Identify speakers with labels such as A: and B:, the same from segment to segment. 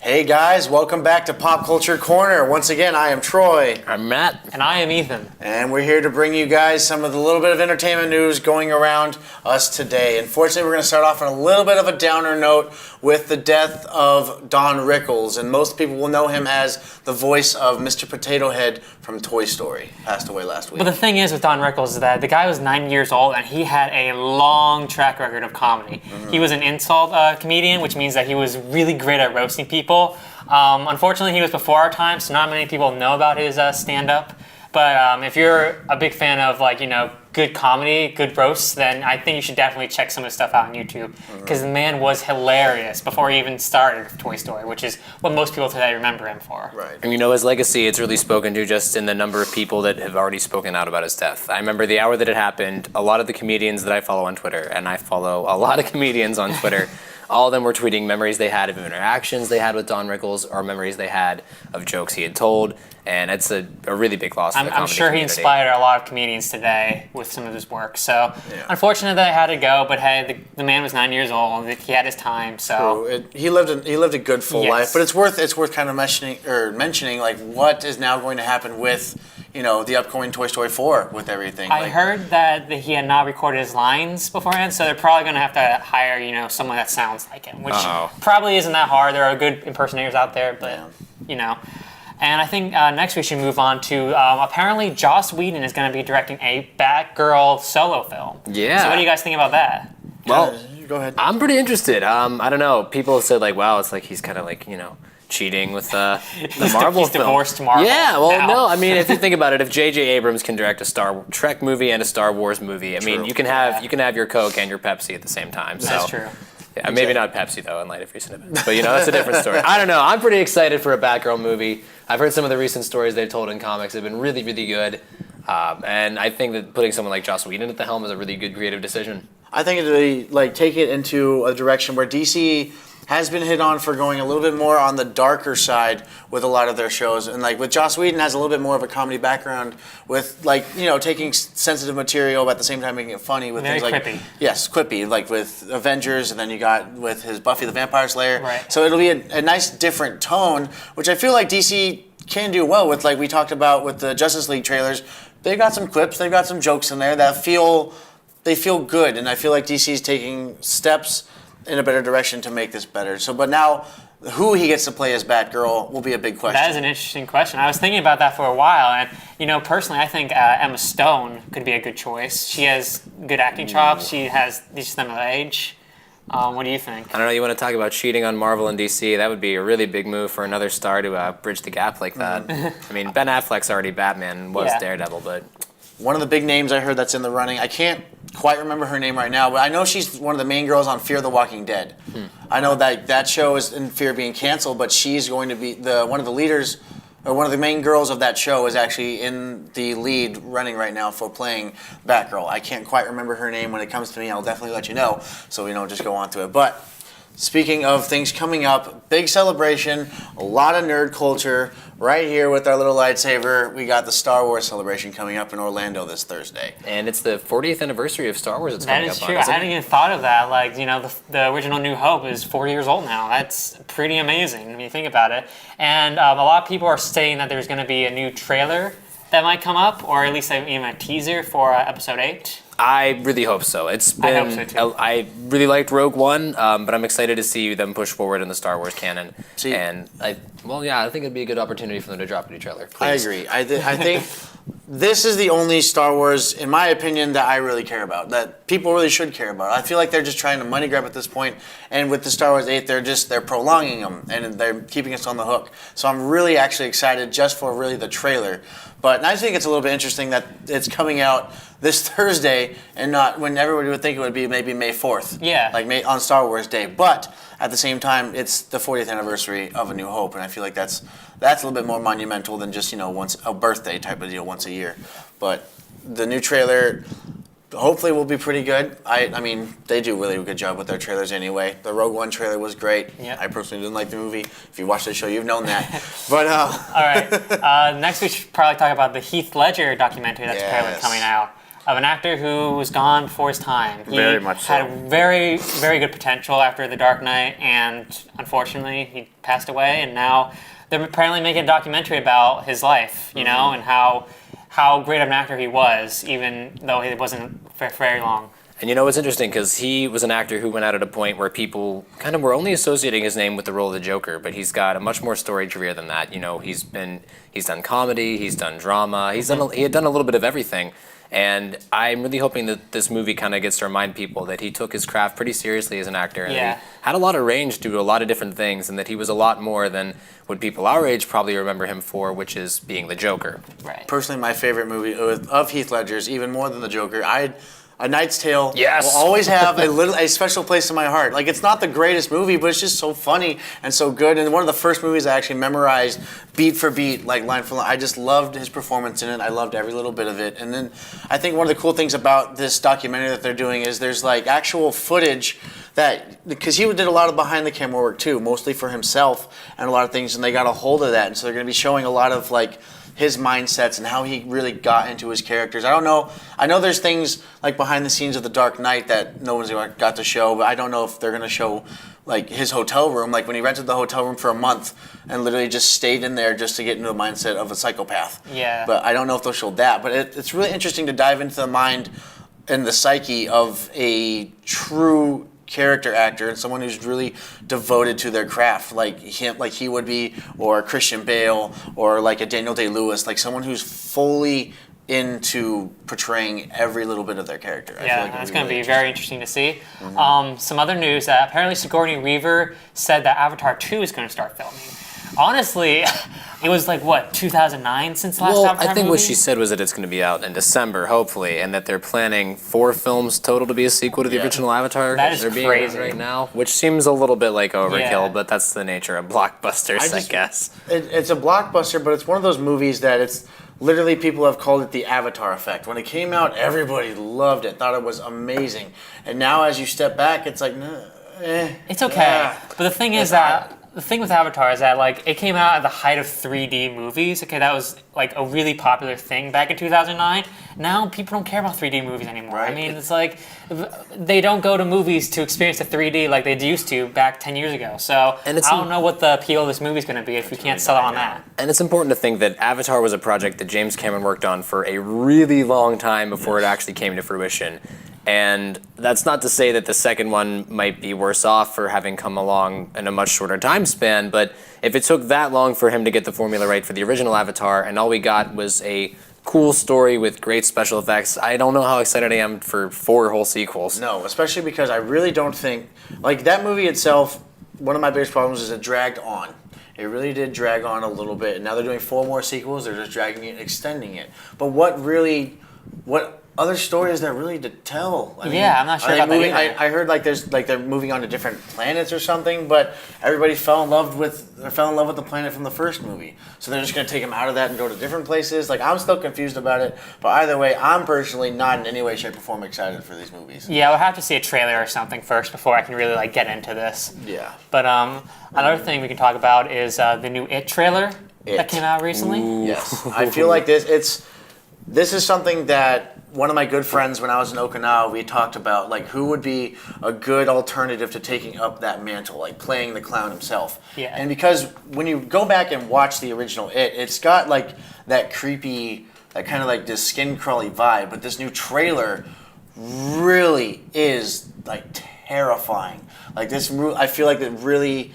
A: Hey guys, welcome back to Pop Culture Corner. Once again, I am Troy.
B: I'm Matt.
C: And I am Ethan.
A: And we're here to bring you guys some of the little bit of entertainment news going around us today. Unfortunately, we're going to start off on a little bit of a downer note with the death of Don Rickles. And most people will know him as the voice of Mr. Potato Head from Toy Story. Passed away last week.
C: But the thing is with Don Rickles is that the guy was 9 years old and he had a long track record of comedy. Mm-hmm. He was an insult comedian, which means that he was really great at roasting people. Unfortunately, he was before our time, so not many people know about his stand-up. But if you're a big fan of, good comedy, good roasts, then I think you should definitely check some of his stuff out on YouTube. Because the man was hilarious before he even started Toy Story, which is what most people today remember him for.
A: Right.
B: And his legacy, it's really spoken to just in the number of people that have already spoken out about his death. I remember the hour that it happened, a lot of the comedians that I follow on Twitter, and I follow a lot of comedians on Twitter, all of them were tweeting memories they had of interactions they had with Don Rickles or memories they had of jokes he had told. And it's a really big loss for the comedy
C: I'm sure
B: community.
C: he inspired a lot of comedians today with some of his work. So, Unfortunate that I had to go, but hey, the man was 9 years old. He had his time. So
A: he lived a good full life. But it's worth kind of mentioning like what is now going to happen with the upcoming Toy Story 4 with everything.
C: I heard that he had not recorded his lines beforehand, so they're probably going to have to hire someone that sounds like him, which probably isn't that hard. There are good impersonators out there, but And I think next we should move on to apparently Joss Whedon is going to be directing a Batgirl solo film.
B: Yeah.
C: So what do you guys think about that?
B: Well,
A: go ahead.
B: I'm pretty interested. I don't know. People have said wow, it's like he's kind of cheating with the Marvel
C: he's
B: film.
C: Divorced Marvel.
B: Yeah, well,
C: now.
B: no. I mean, if you think about it, if J.J. Abrams can direct a Star Trek movie and a Star Wars movie, I mean, you can have your Coke and your Pepsi at the same time. So.
C: That's true.
B: Yeah, maybe not Pepsi though, in light of recent events. But that's a different story. I don't know. I'm pretty excited for a Batgirl movie. I've heard some of the recent stories they've told in comics have been really, really good, and I think that putting someone like Joss Whedon at the helm is a really good creative decision.
A: I think it'd take it into a direction where DC has been hit on for going a little bit more on the darker side with a lot of their shows. And with Joss Whedon has a little bit more of a comedy background with taking sensitive material but at the same time making it funny with
C: Very
A: things like
C: quippy.
A: Yes, quippy, like with Avengers, and then you got with his Buffy the Vampire Slayer.
C: Right.
A: So it'll be a nice different tone, which I feel like DC can do well with, like we talked about with the Justice League trailers. They've got some quips, they've got some jokes in there that feel good, and I feel like DC's taking steps in a better direction to make this better. But now, who he gets to play as Batgirl will be a big question.
C: That is an interesting question. I was thinking about that for a while, and personally, I think Emma Stone could be a good choice. She has good acting chops. She has just them of age. What do you think?
B: I don't know. You want to talk about cheating on Marvel and DC? That would be a really big move for another star to bridge the gap like that. I mean, Ben Affleck's already Batman and was Daredevil, but
A: one of the big names I heard that's in the running, I can't quite remember her name right now, but I know she's one of the main girls on Fear the Walking Dead. I know that show is in fear of being canceled, but she's going to be one of the leaders, or one of the main girls of that show is actually in the lead running right now for playing Batgirl. I can't quite remember her name. When it comes to me, I'll definitely let you know, so we don't just go on to it. But speaking of things coming up, big celebration, a lot of nerd culture. Right here with our little lightsaber, we got the Star Wars celebration coming up in Orlando this Thursday.
B: And it's the 40th anniversary of Star Wars that's coming up.
C: That is true. I hadn't even thought of that. The original New Hope is 40 years old now. That's pretty amazing when you think about it. And a lot of people are saying that there's going to be a new trailer that might come up, or at least even a teaser for Episode 8.
B: I really hope so.
C: I hope so too.
B: I really liked Rogue One, but I'm excited to see them push forward in the Star Wars canon. I think it'd be a good opportunity for them to drop a new trailer. Please.
A: I agree. I think this is the only Star Wars, in my opinion, that I really care about, that people really should care about. I feel like they're just trying to money grab at this point, and with the Star Wars 8, they're prolonging them, and they're keeping us on the hook. So I'm really actually excited just for really the trailer. But I think it's a little bit interesting that it's coming out this Thursday and not when everybody would think it would be maybe May 4th.
C: Yeah.
A: Like on Star Wars Day. But at the same time, it's the 40th anniversary of A New Hope, and I feel like that's a little bit more monumental than just, once a birthday type of deal once a year. But the new trailer hopefully will be pretty good. I mean, they do really a good job with their trailers anyway. The Rogue One trailer was great.
C: Yep.
A: I personally didn't like the movie. If you watch the show, you've known that. But
C: All right. Next, we should probably talk about the Heath Ledger documentary that's apparently coming out of an actor who was gone before his time. He
A: Very much so.
C: had very, very good potential after The Dark Knight, and unfortunately, he passed away. And now they're apparently making a documentary about his life, and how great of an actor he was, even though he wasn't for very long.
B: And it's interesting because he was an actor who went out at a point where people kind of were only associating his name with the role of the Joker, but he's got a much more storied career than that. He's done comedy, he's done drama, he had done a little bit of everything. And I'm really hoping that this movie kind of gets to remind people that he took his craft pretty seriously as an actor, and that he had a lot of range to do a lot of different things, and that he was a lot more than what people our age probably remember him for, which is being the Joker.
C: Right.
A: personally, my favorite movie of Heath Ledger's, even more than The Joker, A Knight's Tale
B: Yes.
A: will always have a special place in my heart. Like, it's not the greatest movie, but it's just so funny and so good. And one of the first movies I actually memorized beat for beat, like line for line. I just loved his performance in it. I loved every little bit of it. And then I think one of the cool things about this documentary that they're doing is there's like actual footage because he did a lot of behind the camera work too, mostly for himself and a lot of things, and they got a hold of that. And so they're going to be showing a lot of like his mindsets and how he really got into his characters. I know there's things like behind the scenes of The Dark Knight that no one's got to show, but I don't know if they're going to show like his hotel room, like when he rented the hotel room for a month and literally just stayed in there just to get into the mindset of a psychopath.
C: Yeah.
A: But I don't know if they'll show that. But it's really interesting to dive into the mind and the psyche of a true character actor and someone who's really devoted to their craft, like he would be, or Christian Bale, or like a Daniel Day-Lewis, like someone who's fully into portraying every little bit of their character.
C: Yeah, that's going to be very interesting to see. Some other news that apparently Sigourney Weaver said that Avatar 2 is going to start filming. Honestly, it was like, 2009 since the last Avatar
B: I think
C: movie?
B: what she said was that it's going to be out in December, hopefully, and that they're planning 4 films total to be a sequel to the original Avatar.
C: That is
B: they're being
C: crazy.
B: right now, which seems a little bit like overkill,
C: Yeah.
B: but that's the nature of blockbusters, I guess.
A: It's a blockbuster, but it's one of those movies that it's literally people have called it the Avatar effect. When it came out, everybody loved it, thought it was amazing. And now as you step back, it's like,
C: It's okay. But the thing is the thing with Avatar is that like it came out at the height of 3D movies. Okay, that was like a really popular thing back in 2009. Now people don't care about 3D movies anymore.
A: Right.
C: I mean, it's like they don't go to movies to experience the 3D like they used to back 10 years ago. So I don't know what the appeal of this movie is going to be if we can't sell it on that.
B: And it's important to think that Avatar was a project that James Cameron worked on for a really long time before it actually came to fruition. And that's not to say that the second one might be worse off for having come along in a much shorter time span, but if it took that long for him to get the formula right for the original Avatar and all we got was a cool story with great special effects, I don't know how excited I am for 4 whole sequels.
A: No, especially because I really don't think, like that movie itself, one of my biggest problems is it dragged on. It really did drag on a little bit. And now they're doing 4 more sequels, they're just dragging it, extending it. But what other stories there really to tell? I mean,
C: I'm not sure about that either.
A: I heard like they're moving on to different planets or something, but everybody fell in love with the planet from the first movie. So they're just going to take them out of that and go to different places. Like I'm still confused about it, but either way, I'm personally not in any way, shape, or form excited for these movies.
C: Yeah, we'll have to see a trailer or something first before I can really like get into this.
A: Yeah.
C: But another thing we can talk about is the new It trailer that came out recently.
A: Yes, I feel like this is something that one of my good friends when I was in Okinawa, we talked about like who would be a good alternative to taking up that mantle, like playing the clown himself.
C: Yeah.
A: And because when you go back and watch the original it's got like that creepy, that kind of like this skin crawly vibe, but this new trailer really is like terrifying. Like I feel like it really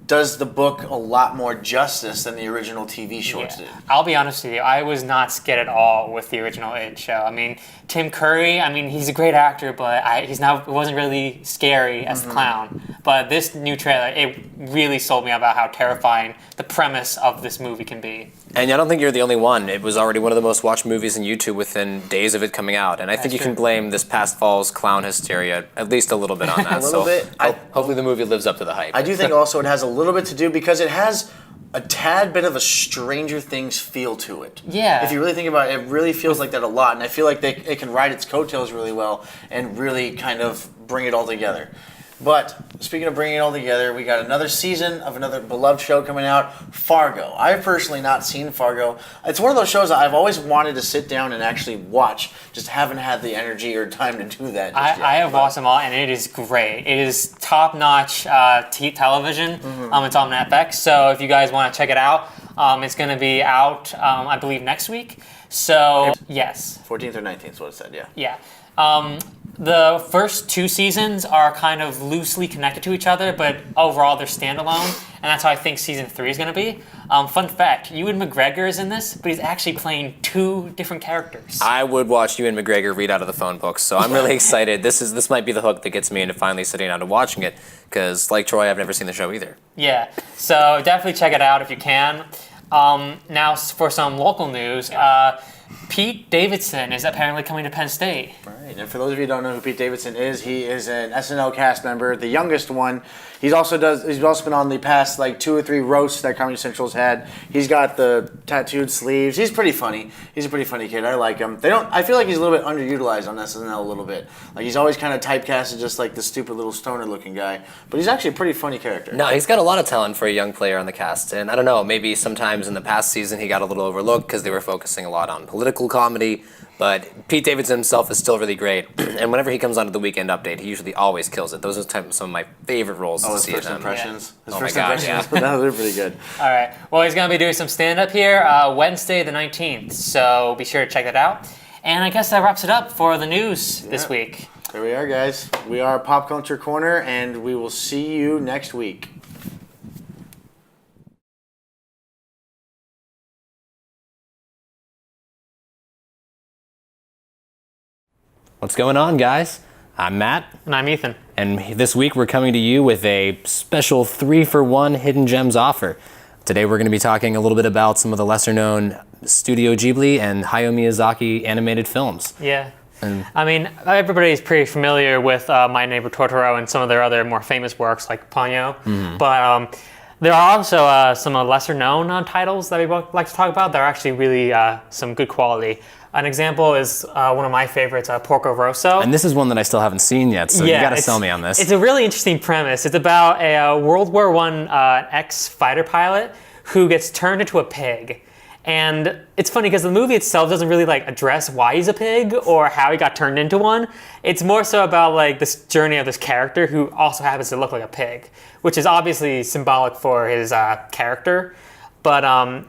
A: does the book a lot more justice than the original TV shorts did.
C: I'll be honest with you, I was not scared at all with the original It show. I mean, Tim Curry, he's a great actor, but it wasn't really scary as the clown. But this new trailer, it really sold me about how terrifying the premise of this movie can be.
B: And I don't think you're the only one. It was already one of the most watched movies on YouTube within days of it coming out. And I think you can blame this past fall's clown hysteria at least a little bit on that.
A: A little bit.
B: Hopefully the movie lives up to the hype.
A: I do think also it has a little bit to do because it has a tad bit of a Stranger Things feel to it.
C: Yeah.
A: If you really think about it, it really feels like that a lot. And I feel like it can ride its coattails really well and really kind of bring it all together. But speaking of bringing it all together, we got another season of another beloved show coming out, Fargo. I've personally not seen Fargo. It's one of those shows that I've always wanted to sit down and actually watch, just haven't had the energy or time to do that just yet.
C: I have watched them all, and it is great. It is top-notch television. It's on FX, so if you guys want to check it out, it's going to be out, I believe, next week. So, yes.
A: 14th or 19th is what it said, yeah.
C: Yeah. The first 2 seasons are kind of loosely connected to each other, but overall they're standalone, and that's how I think season 3 is going to be. Fun fact, Ewan McGregor is in this, but he's actually playing 2 different characters.
B: I would watch Ewan McGregor read out of the phone books, so I'm really excited. This might be the hook that gets me into finally sitting down and watching it, because like Troy, I've never seen the show either.
C: Yeah, so definitely check it out if you can. Now for some local news. Pete Davidson is apparently coming to Penn State.
A: Right, and for those of you who don't know who Pete Davidson is, he is an SNL cast member, the youngest one. He's also been on the past like 2 or 3 roasts that Comedy Central's had. He's got the tattooed sleeves. He's pretty funny. He's a pretty funny kid. I like him. I feel like he's a little bit underutilized on SNL a little bit. Like he's always kind of typecast as just like the stupid little stoner looking guy, but he's actually a pretty funny character.
B: No, he's got a lot of talent for a young player on the cast, and I don't know, maybe sometimes in the past season he got a little overlooked because they were focusing a lot on political comedy, but Pete Davidson himself is still really great, and whenever he comes onto the Weekend Update, he usually always kills it. Those are some of my favorite roles to see
A: his first
B: him.
A: impressions.
B: Yeah. His first impressions.
A: Yeah. They're pretty good.
C: All right. Well, he's going to be doing some stand-up here Wednesday the 19th, so be sure to check that out. And I guess that wraps it up for the news this week.
A: There we are, guys. We are Pop Culture Corner, and we will see you next week.
B: What's going on, guys? I'm Matt.
C: And I'm Ethan.
B: And this week we're coming to you with a special 3-for-1 Hidden Gems offer. Today we're going to be talking a little bit about some of the lesser-known Studio Ghibli and Hayao Miyazaki animated films.
C: Yeah. I mean, everybody's pretty familiar with My Neighbor Totoro and some of their other more famous works like Ponyo. But there are also some lesser-known titles that we like to talk about that are actually really some good quality. An example is one of my favorites, Porco Rosso.
B: And this is one that I still haven't seen yet, so you got to sell me on this.
C: It's a really interesting premise. It's about a World War I ex-fighter pilot who gets turned into a pig. And it's funny because the movie itself doesn't really address why he's a pig or how he got turned into one. It's more so about this journey of this character who also happens to look like a pig, which is obviously symbolic for his character. But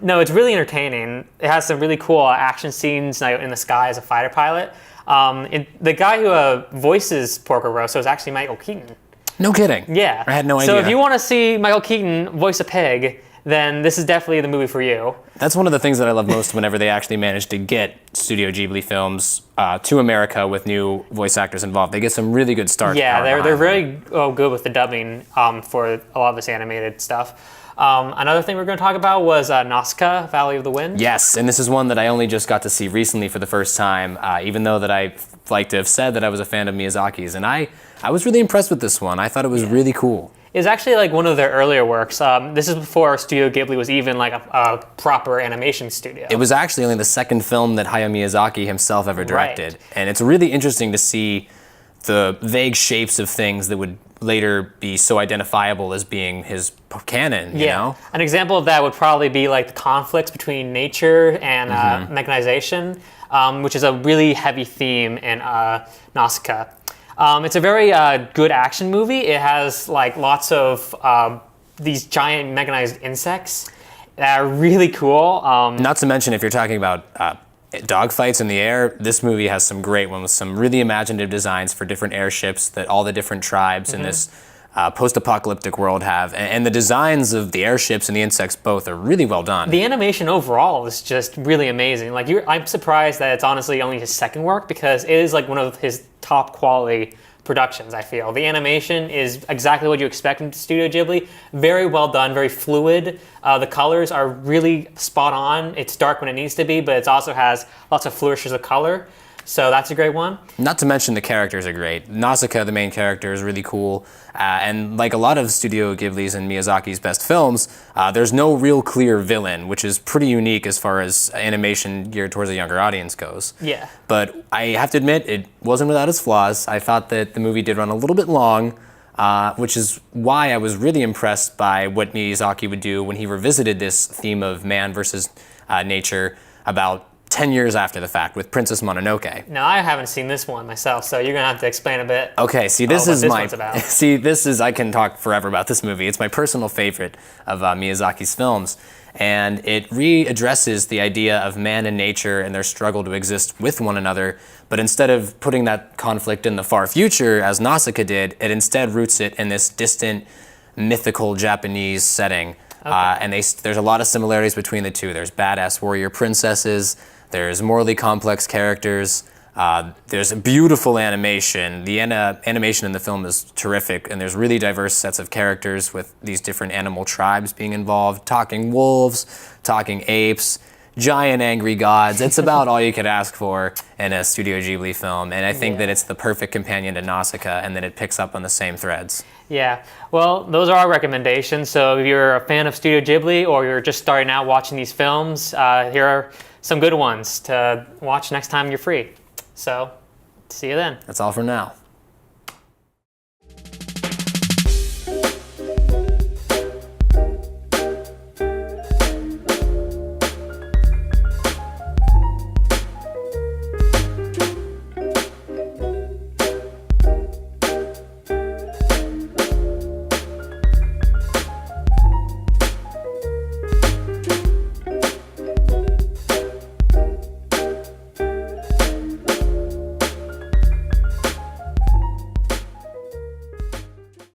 C: no, it's really entertaining. It has some really cool action scenes in the sky as a fighter pilot. The guy who voices Porco Rosso is actually Michael Keaton.
B: No kidding.
C: Yeah.
B: I had no idea.
C: So if you want to see Michael Keaton voice a pig, then this is definitely the movie for you.
B: That's one of the things that I love most whenever they actually manage to get Studio Ghibli films to America with new voice actors involved. They get some really good stars.
C: Yeah, they're very good with the dubbing for a lot of this animated stuff. Another thing we're going to talk about was Nausicaa, Valley of the Wind.
B: Yes, and this is one that I only just got to see recently for the first time, even though that I like to have said that I was a fan of Miyazaki's. And I was really impressed with this one. I thought it was really cool.
C: It's actually one of their earlier works. This is before Studio Ghibli was even a proper animation studio.
B: It was actually only the second film that Hayao Miyazaki himself ever directed. Right. And it's really interesting to see the vague shapes of things that would later be so identifiable as being his canon, you know?
C: An example of that would probably be the conflicts between nature and mechanization, which is a really heavy theme in Nausicaa. It's a very good action movie. It has lots of these giant mechanized insects that are really cool.
B: Not to mention, if you're talking about dogfights in the air, this movie has some great ones with some really imaginative designs for different airships that all the different tribes in this post-apocalyptic world have. And the designs of the airships and the insects both are really well done.
C: The animation overall is just really amazing. I'm surprised that it's honestly only his second work because it is one of his top quality productions, I feel. The animation is exactly what you expect from Studio Ghibli. Very well done, very fluid. The colors are really spot on. It's dark when it needs to be, but it also has lots of flourishes of color. So that's a great one.
B: Not to mention the characters are great. Nausicaa, the main character, is really cool. And like a lot of Studio Ghibli's and Miyazaki's best films, there's no real clear villain, which is pretty unique as far as animation geared towards a younger audience goes.
C: Yeah.
B: But I have to admit, it wasn't without its flaws. I thought that the movie did run a little bit long, which is why I was really impressed by what Miyazaki would do when he revisited this theme of man versus nature about 10 years after the fact with Princess Mononoke.
C: Now, I haven't seen this one myself, so you're going to have to explain a bit.
B: Okay, see, this
C: what
B: is
C: this
B: my...
C: one's about.
B: See, this is... I can talk forever about this movie. It's my personal favorite of Miyazaki's films. And it readdresses the idea of man and nature and their struggle to exist with one another. But instead of putting that conflict in the far future, as Nausicaa did, it instead roots it in this distant, mythical Japanese setting.
C: Okay.
B: And there's a lot of similarities between the two. There's badass warrior princesses. There's morally complex characters. There's a beautiful animation. The animation in the film is terrific, and there's really diverse sets of characters with these different animal tribes being involved, talking wolves, talking apes, giant angry gods. It's about all you could ask for in a Studio Ghibli film, and I think that it's the perfect companion to Nausicaa, and that it picks up on the same threads.
C: Yeah, well, those are our recommendations. So if you're a fan of Studio Ghibli or you're just starting out watching these films, here are some good ones to watch next time you're free. So, see you then.
B: That's all for now.